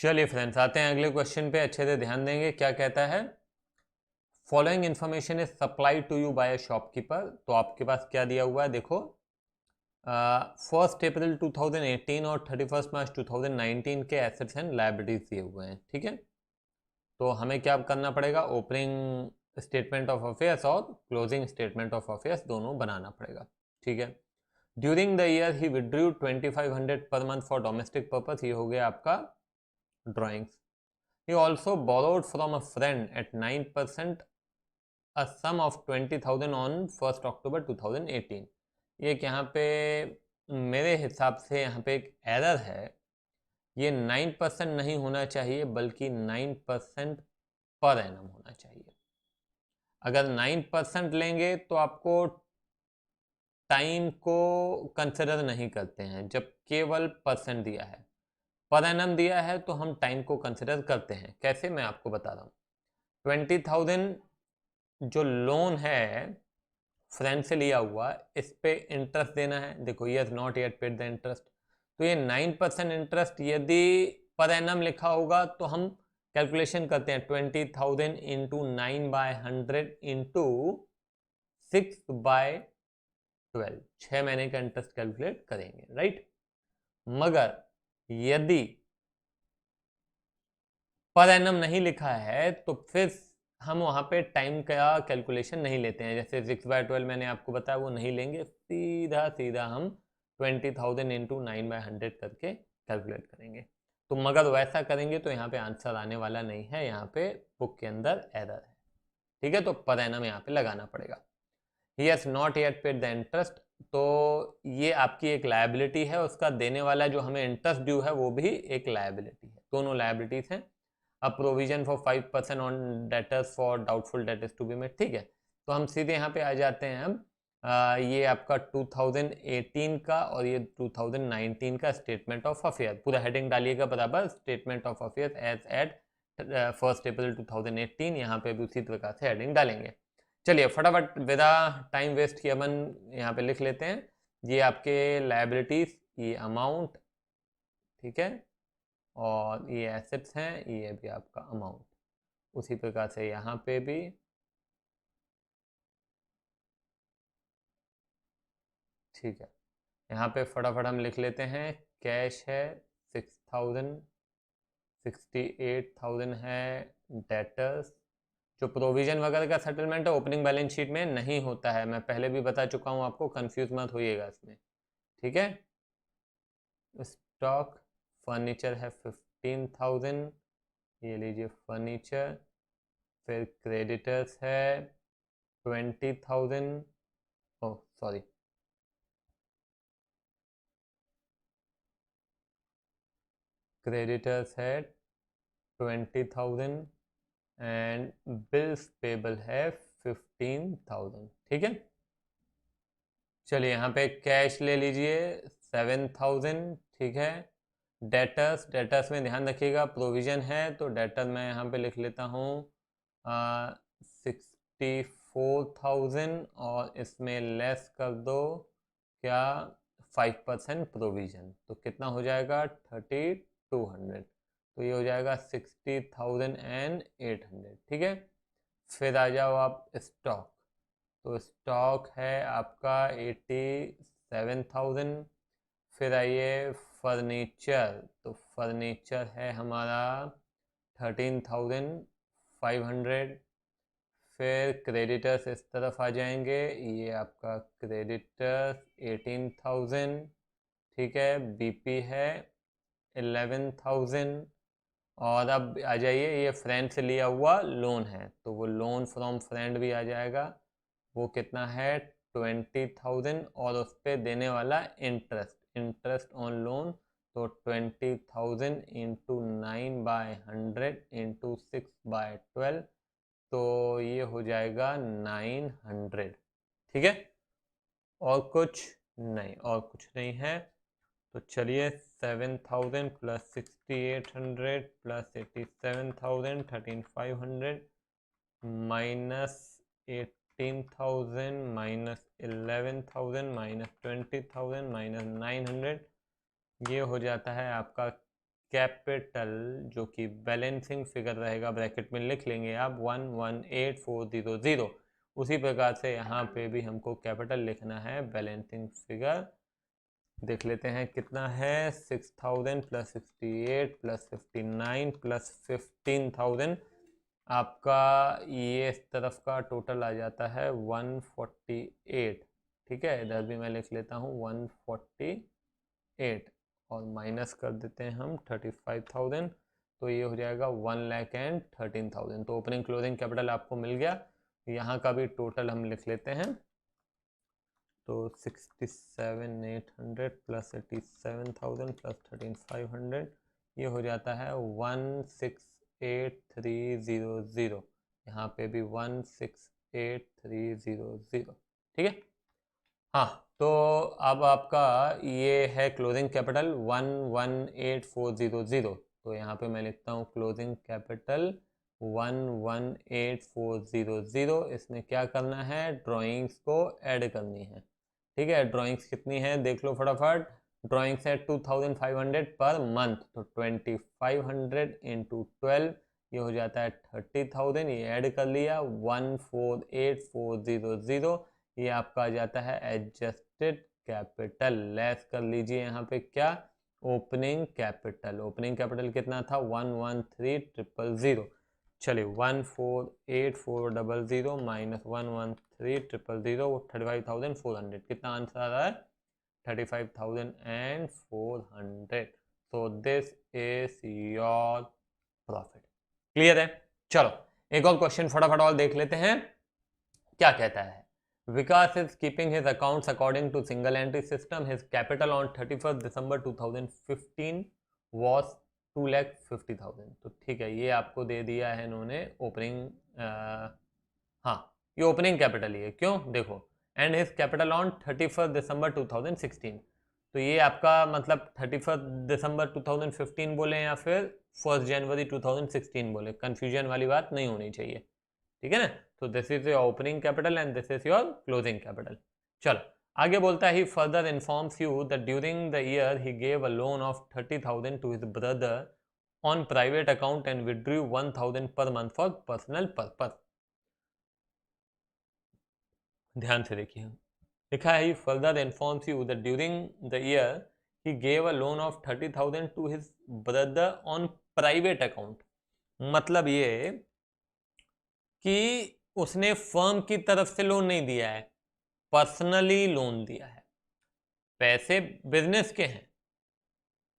चलिए फ्रेंड्स, आते हैं अगले क्वेश्चन पे। अच्छे से ध्यान देंगे। क्या कहता है, following information is supplied to you by a shopkeeper. तो आपके पास क्या दिया हुआ है, देखो। 1 अप्रैल 2018 और 31 मार्च 2019 के एसेट्स एंड लायबिलिटीज दिए हुए हैं। ठीक है, तो हमें क्या करना पड़ेगा, ओपनिंग स्टेटमेंट ऑफ अफेयर्स और क्लोजिंग स्टेटमेंट ऑफ अफेयर्स दोनों बनाना पड़ेगा। ठीक है। During the year he withdrew 2500 per month for domestic purpose. ये हो गया आपका drawings. He also borrowed from a friend at 9% a sum of 20,000 on 1st October 2018। ये यहाँ पे मेरे हिसाब से यहाँ पे एक एरर है। ये 9% नहीं होना चाहिए बल्कि 9% पर एनम होना चाहिए। अगर 9% लेंगे तो आपको टाइम को कंसिडर नहीं करते हैं। जब केवल परसेंट दिया है, पर एनम दिया है, तो हम टाइम को कंसिडर करते हैं। कैसे, मैं आपको बता रहा हूँ। 20,000 जो लोन है फ्रेंड से लिया हुआ, इस पे इंटरेस्ट देना है। देखो, ये not yet paid the interest. तो ये 9% इंटरेस्ट यदि पर एनम लिखा होगा तो हम कैलकुलेशन करते हैं 20,000 इंटू 9/100 इंटू 6/12, 6 महीने का इंटरेस्ट कैलकुलेट करेंगे, राइट। मगर यदि पर एनम नहीं लिखा है तो फिर हम वहाँ पे टाइम का कैलकुलेशन नहीं लेते हैं। जैसे 6/12 मैंने आपको बताया, वो नहीं लेंगे। सीधा सीधा हम 20,000 इंटू 9/100 करके कैलकुलेट करेंगे। तो मगर वैसा करेंगे तो यहाँ पे आंसर आने वाला नहीं है। यहाँ पे बुक के अंदर एरर है। ठीक है, तो पर एनम यहाँ पे लगाना पड़ेगा। He has not yet paid the interest. तो ये आपकी एक लायबिलिटी है, उसका देने वाला जो हमें इंटरेस्ट ड्यू है वो भी एक लायबिलिटी है। दोनों लायबिलिटीज हैं। अब provision for 5% on debtors for doubtful debtors to be made. ठीक है, तो हम सीधे यहाँ पे आ जाते हैं। अब ये आपका 2018 का और ये 2019 का स्टेटमेंट ऑफ अफेयर। पूरा हेडिंग डालिएगा बराबर, statement of affair as at 1 April 2018। यहाँ पे भी उसी प्रकार से हेडिंग डालेंगे। चलिए फटाफट बिना टाइम वेस्ट किए अपन यहाँ पे लिख लेते हैं। ये आपके लायबिलिटीज, ये अमाउंट, ठीक है, और ये एसेट्स हैं, ये भी आपका अमाउंट। उसी प्रकार से यहाँ पे भी। ठीक है, यहाँ पे फटाफट हम लिख लेते हैं। कैश है 6,000, 68,000 है डेटर्स। जो प्रोविजन वगैरह का सेटलमेंट है ओपनिंग बैलेंस शीट में नहीं होता है, मैं पहले भी बता चुका हूँ आपको, कंफ्यूज मत होइएगा इसमें। ठीक है। स्टॉक फर्नीचर है 15,000, ये लीजिए फर्नीचर। फिर क्रेडिटर्स है 20,000। ओह सॉरी, क्रेडिटर्स है 20,000 एंड बिल्स पेबल है 15,000। ठीक है। चलिए यहाँ पे कैश ले लीजिए 7,000। ठीक है। डेटर्स, डेटर्स में ध्यान रखिएगा प्रोविजन है, तो डेटर मैं यहाँ पे लिख लेता हूँ 64,000 और इसमें लेस कर दो क्या, 5% प्रोविजन। तो कितना हो जाएगा 3,200। तो ये हो जाएगा 60,800। ठीक है। फिर आ जाओ आप स्टॉक। तो स्टॉक है आपका 87,000। फिर आइए फर्नीचर। तो फर्नीचर है हमारा 13,500। फिर क्रेडिटर्स इस तरफ आ जाएंगे, ये आपका क्रेडिटर्स 18,000। ठीक है। बीपी है 11,000। और अब आ जाइए, ये फ्रेंड से लिया हुआ लोन है, तो वो लोन फ्रॉम फ्रेंड भी आ जाएगा। वो कितना है 20,000 और उस पर देने वाला इंटरेस्ट, इंटरेस्ट ऑन लोन। तो 20,000 इंटू 9/100 इंटू 6/12, तो ये हो जाएगा 900। ठीक है। और कुछ नहीं, और कुछ नहीं है। तो चलिए 7,000 plus 6,800 plus 87,000 13,500 minus 18,000 minus 11,000 minus 20,000 minus 900, ये हो जाता है आपका कैपिटल जो कि बैलेंसिंग फिगर रहेगा, ब्रैकेट में लिख लेंगे आप 118400। उसी प्रकार से यहाँ पे भी हमको कैपिटल लिखना है, बैलेंसिंग फिगर देख लेते हैं कितना है, 6000 प्लस 68 प्लस 59 प्लस 15000, आपका ये इस तरफ का टोटल आ जाता है 148। ठीक है, इधर भी मैं लिख लेता हूँ 148 और माइनस कर देते हैं हम 35,000, तो ये हो जाएगा 1,13,000। तो ओपनिंग क्लोजिंग कैपिटल आपको मिल गया। यहाँ का भी टोटल हम लिख लेते हैं, तो 67,800 प्लस 87,000 प्लस 13,500, ये हो जाता है 168,300। यहाँ पे भी 168,300। ठीक है, हाँ। तो अब आपका ये है क्लोजिंग कैपिटल 118,400। तो यहाँ पे मैं लिखता हूँ क्लोजिंग कैपिटल 118,400। इसमें क्या करना है, ड्राइंग्स को ऐड करनी है। ठीक है, ड्राइंग्स कितनी है देख लो फटाफट। ड्राइंग्स है 2,500 पर मंथ, तो 2,500 इंटू 12, ये हो जाता है 30,000। ये ऐड कर लिया 148,400, ये आपका आ जाता है एडजस्टेड कैपिटल। लेस कर लीजिए यहाँ पे क्या, ओपनिंग कैपिटल। ओपनिंग कैपिटल कितना था, 113,000। चलिए 148,400 माइनस 113,000, वो 35,400। कितना आंसर आ रहा है, 35,400। So this is your profit. Clear है? चलो एक और क्वेश्चन फटाफट और देख लेते हैं, क्या कहता है। Vikas is keeping his accounts according to single entry system. His capital on 31st December 2015 was 2,50,000। तो ठीक है, ये आपको दे दिया है इन्होंने ओपनिंग, हाँ ये ओपनिंग कैपिटल ही है। क्यों, देखो, and his capital on 31st December 2016। तो ये आपका मतलब 31st December 2015 बोले या फिर 1st January 2016 बोले, कंफ्यूजन वाली बात नहीं होनी चाहिए। ठीक है ना, तो this is your opening capital and this is your closing capital. चलो आगे बोलता है, he further informs you that during the year he gave a loan of 30,000 to his brother on private account and withdrew 1,000 per month for personal purpose. ध्यान से देखिए, लिखा है, he further informs you that during the year he gave a loan of 30,000 to his brother on private account. मतलब ये कि उसने firm की तरफ से लोन नहीं दिया है, पर्सनली लोन दिया है। पैसे बिजनेस के हैं,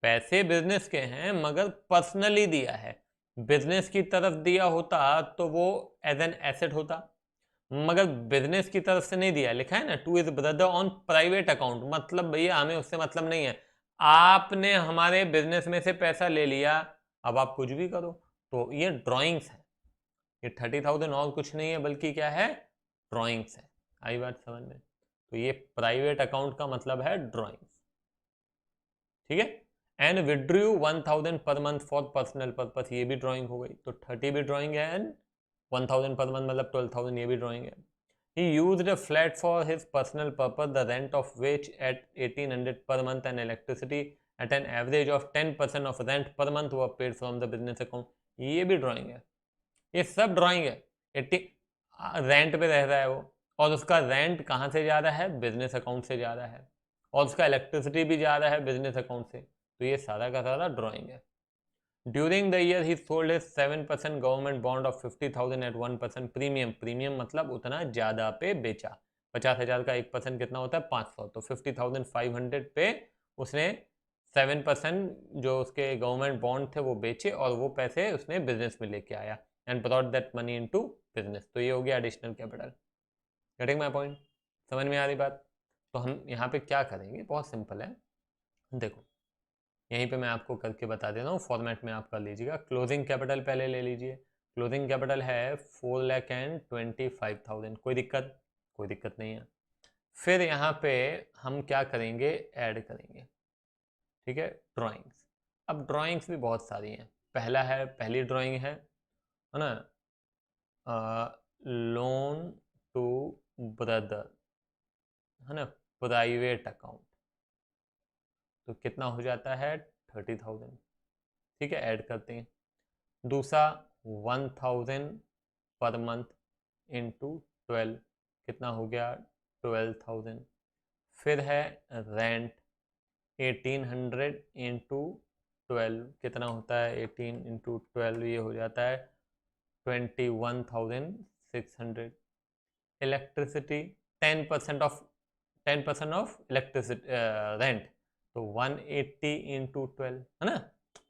पैसे बिजनेस के हैं, मगर पर्सनली दिया है। बिजनेस की तरफ दिया होता तो वो एज एन एसेट होता, मगर बिजनेस की तरफ से नहीं दिया। लिखा है ना, two is brother on private account, मतलब भैया हमें उससे मतलब नहीं है। आपने हमारे बिजनेस में से पैसा ले लिया, अब आप कुछ भी करो। तो ये ड्राइंग्स है, ये 30,000 और कुछ नहीं है, बल्कि क्या है, ड्राइंग्स है। आई बात समझ में? तो ये प्राइवेट अकाउंट का मतलब है ड्राइंग्स। ठीक है, and withdrew 1,000 per month for personal purpose, ये भी ड्राइंग हो गई। तो 30 भी ड्राइंग है एंड 1,000 पर मंथ मतलब 12,000, ये भी ड्राइंग है। He used a flat for his personal purpose, the rent of which at 1,800 per month and electricity at an average of 10% of rent per month were paid from the business account। ये भी drawing है, ये सब drawing है। 80 rent पे रह रहा है वो, और उसका रेंट कहाँ से जा रहा है, बिजनेस अकाउंट से जा रहा है, और उसका इलेक्ट्रिसिटी भी जा रहा है बिजनेस अकाउंट से। तो ये सारा का सारा ड्राइंग है। During the year he sold his 7% government bond of 50,000 at 1% premium. Premium मतलब उतना ज़्यादा पे बेचा। 50,000 का 1% कितना होता है, 500। तो 50,500 पे उसने 7% जो उसके गवर्नमेंट बॉन्ड थे वो बेचे, और वो पैसे उसने बिजनेस में लेके आया and brought that money into business. तो ये हो गया additional capital. Getting my point? समझ में आ रही बात? तो हम यहाँ पे क्या करेंगे, बहुत सिंपल है। देखो यहीं पे मैं आपको करके बता दे रहा हूँ, फॉर्मेट में आप कर लीजिएगा। क्लोजिंग कैपिटल पहले ले लीजिए। क्लोजिंग कैपिटल है 4,25,000। कोई दिक्कत? कोई दिक्कत नहीं है। फिर यहाँ पे हम क्या करेंगे, ऐड करेंगे। ठीक है, ड्राइंग्स। अब ड्राइंग्स भी बहुत सारी हैं। पहली ड्राइंग है ना, लोन टू ब्रदर, है ना, प्राइवेट अकाउंट। तो कितना हो जाता है, 30,000। ठीक है, ऐड करते हैं। दूसरा 1000 पर मंथ इंटू 12 कितना हो गया 12,000। फिर है रेंट 1800 इंटू 12 कितना होता है 18 इंटू 12 ये हो जाता है 21,600। इलेक्ट्रिसिटी 10% ऑफ इलेक्ट्रिसिटी रेंट, तो 180 इंटू 12 है ना।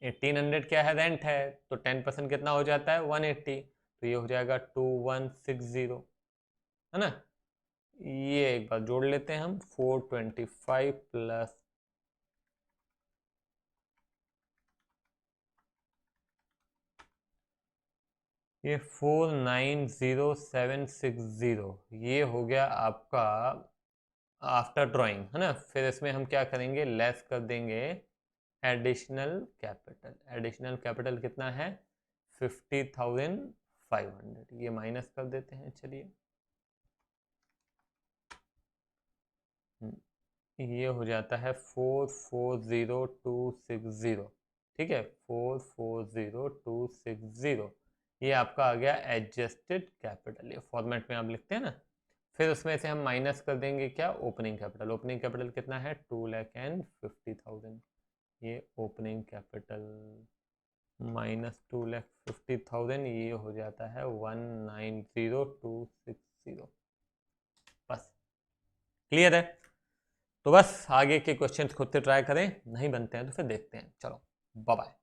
1800 क्या है रेंट है, तो 10% कितना हो जाता है 180, तो ये हो जाएगा 2160 है ना। ये एक बार जोड़ लेते हैं हम 425 प्लस ये 490760 ये हो गया आपका आफ्टर ड्राइंग है ना। फिर इसमें हम क्या करेंगे लेस कर देंगे एडिशनल कैपिटल। एडिशनल कैपिटल कितना है 50,500, ये माइनस कर देते हैं चलिए। ये हो जाता है 440260 ठीक है 440260 ये आपका आ गया एडजस्टेड कैपिटल। ये फॉर्मेट में आप लिखते हैं ना। फिर उसमें से हम माइनस कर देंगे क्या ओपनिंग कैपिटल। ओपनिंग कैपिटल कितना है 2,50,000। ये ओपनिंग कैपिटल माइनस 2,50,000 ये हो जाता है 190260। बस क्लियर है। तो बस आगे के क्वेश्चंस खुद से ट्राई करें, नहीं बनते हैं तो फिर देखते हैं। चलो बाय बाय।